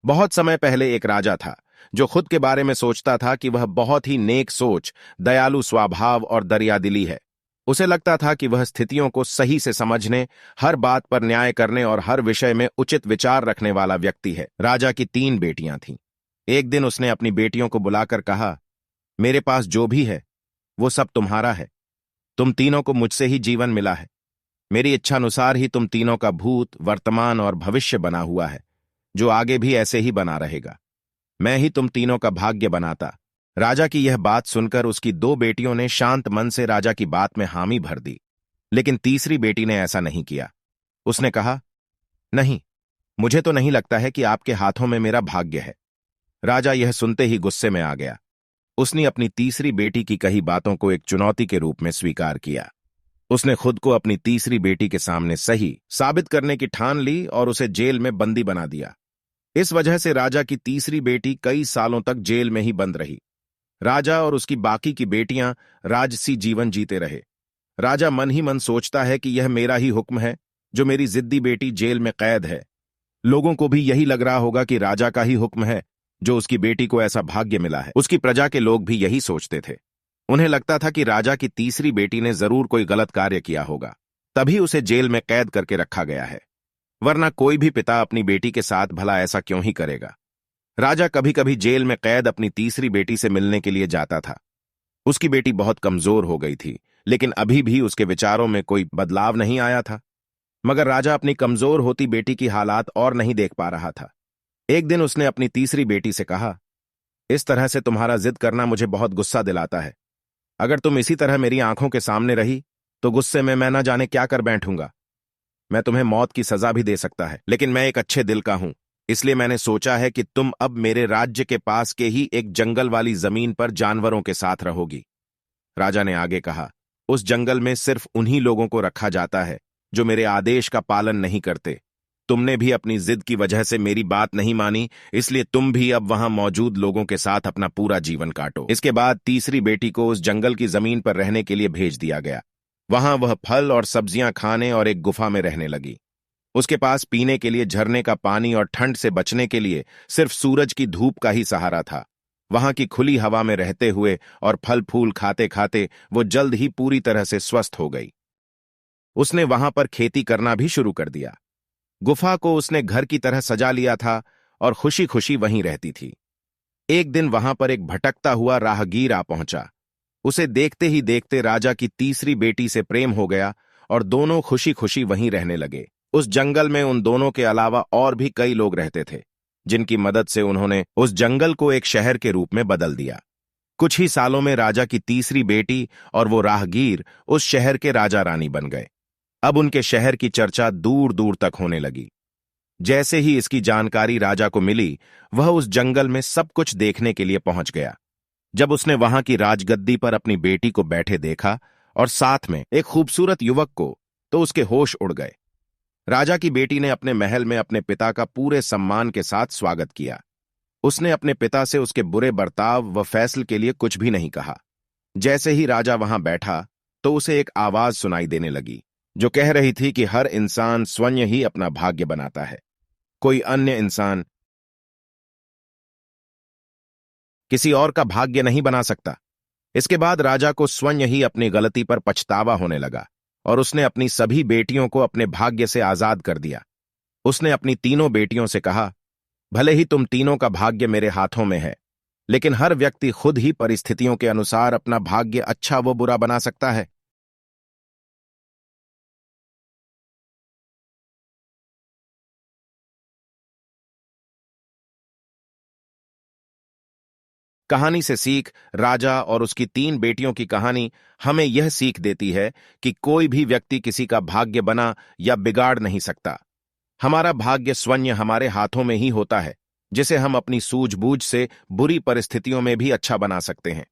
बहुत समय पहले एक राजा था जो खुद के बारे में सोचता था कि वह बहुत ही नेक सोच, दयालु स्वभाव और दरियादिली है। उसे लगता था कि वह स्थितियों को सही से समझने, हर बात पर न्याय करने और हर विषय में उचित विचार रखने वाला व्यक्ति है। राजा की 3 बेटियां थीं। एक दिन उसने अपनी बेटियों को बुलाकर कहा, मेरे पास जो भी है वो सब तुम्हारा है। तुम तीनों को मुझसे ही जीवन मिला है। मेरी इच्छानुसार ही तुम तीनों का भूत, वर्तमान और भविष्य बना हुआ है, जो आगे भी ऐसे ही बना रहेगा। मैं ही तुम तीनों का भाग्य बनाता। राजा की यह बात सुनकर उसकी 2 बेटियों ने शांत मन से राजा की बात में हामी भर दी, लेकिन तीसरी बेटी ने ऐसा नहीं किया। उसने कहा, नहीं, मुझे तो नहीं लगता है कि आपके हाथों में मेरा भाग्य है। राजा यह सुनते ही गुस्से में आ गया। उसने अपनी तीसरी बेटी की कही बातों को एक चुनौती के रूप में स्वीकार किया। उसने खुद को अपनी तीसरी बेटी के सामने सही साबित करने की ठान ली और उसे जेल में बंदी बना दिया। इस वजह से राजा की तीसरी बेटी कई सालों तक जेल में ही बंद रही। राजा और उसकी बाकी की बेटियां राजसी जीवन जीते रहे। राजा मन ही मन सोचता है कि यह मेरा ही हुक्म है जो मेरी जिद्दी बेटी जेल में कैद है। लोगों को भी यही लग रहा होगा कि राजा का ही हुक्म है जो उसकी बेटी को ऐसा भाग्य मिला है। उसकी प्रजा के लोग भी यही सोचते थे। उन्हें लगता था कि राजा की तीसरी बेटी ने जरूर कोई गलत कार्य किया होगा, तभी उसे जेल में कैद करके रखा गया है, वरना कोई भी पिता अपनी बेटी के साथ भला ऐसा क्यों ही करेगा। राजा कभी कभी जेल में कैद अपनी तीसरी बेटी से मिलने के लिए जाता था। उसकी बेटी बहुत कमजोर हो गई थी, लेकिन अभी भी उसके विचारों में कोई बदलाव नहीं आया था। मगर राजा अपनी कमजोर होती बेटी की हालात और नहीं देख पा रहा था। एक दिन उसने अपनी तीसरी बेटी से कहा, इस तरह से तुम्हारा जिद करना मुझे बहुत गुस्सा दिलाता है। अगर तुम इसी तरह मेरी आंखों के सामने रही तो गुस्से में मैं न जाने क्या कर बैठूंगा। मैं तुम्हें मौत की सजा भी दे सकता है, लेकिन मैं एक अच्छे दिल का हूं, इसलिए मैंने सोचा है कि तुम अब मेरे राज्य के पास के ही एक जंगल वाली जमीन पर जानवरों के साथ रहोगी। राजा ने आगे कहा, उस जंगल में सिर्फ उन्हीं लोगों को रखा जाता है जो मेरे आदेश का पालन नहीं करते। तुमने भी अपनी जिद की वजह से मेरी बात नहीं मानी, इसलिए तुम भी अब वहां मौजूद लोगों के साथ अपना पूरा जीवन काटो। इसके बाद तीसरी बेटी को उस जंगल की जमीन पर रहने के लिए भेज दिया गया। वहां वह फल और सब्जियां खाने और एक गुफा में रहने लगी। उसके पास पीने के लिए झरने का पानी और ठंड से बचने के लिए सिर्फ सूरज की धूप का ही सहारा था। वहां की खुली हवा में रहते हुए और फल फूल खाते खाते वो जल्द ही पूरी तरह से स्वस्थ हो गई। उसने वहां पर खेती करना भी शुरू कर दिया। गुफा को उसने घर की तरह सजा लिया था और खुशी खुशी वहीं रहती थी। एक दिन वहां पर एक भटकता हुआ राहगीर आ पहुंचा। उसे देखते ही देखते राजा की तीसरी बेटी से प्रेम हो गया और दोनों खुशी खुशी वहीं रहने लगे। उस जंगल में उन दोनों के अलावा और भी कई लोग रहते थे, जिनकी मदद से उन्होंने उस जंगल को एक शहर के रूप में बदल दिया। कुछ ही सालों में राजा की तीसरी बेटी और वो राहगीर उस शहर के राजा रानी बन गए। अब उनके शहर की चर्चा दूर दूर तक होने लगी। जैसे ही इसकी जानकारी राजा को मिली, वह उस जंगल में सब कुछ देखने के लिए पहुंच गया। जब उसने वहां की राजगद्दी पर अपनी बेटी को बैठे देखा और साथ में एक खूबसूरत युवक को, तो उसके होश उड़ गए। राजा की बेटी ने अपने महल में अपने पिता का पूरे सम्मान के साथ स्वागत किया। उसने अपने पिता से उसके बुरे बर्ताव व फैसले के लिए कुछ भी नहीं कहा। जैसे ही राजा वहां बैठा तो उसे एक आवाज सुनाई देने लगी जो कह रही थी कि हर इंसान स्वयं ही अपना भाग्य बनाता है। कोई अन्य इंसान किसी और का भाग्य नहीं बना सकता। इसके बाद राजा को स्वयं ही अपनी गलती पर पछतावा होने लगा और उसने अपनी सभी बेटियों को अपने भाग्य से आजाद कर दिया। उसने अपनी तीनों बेटियों से कहा, भले ही तुम तीनों का भाग्य मेरे हाथों में है, लेकिन हर व्यक्ति खुद ही परिस्थितियों के अनुसार अपना भाग्य अच्छा व बुरा बना सकता है। कहानी से सीख। राजा और उसकी 3 बेटियों की कहानी हमें यह सीख देती है कि कोई भी व्यक्ति किसी का भाग्य बना या बिगाड़ नहीं सकता। हमारा भाग्य स्वयं हमारे हाथों में ही होता है, जिसे हम अपनी सूझबूझ से बुरी परिस्थितियों में भी अच्छा बना सकते हैं।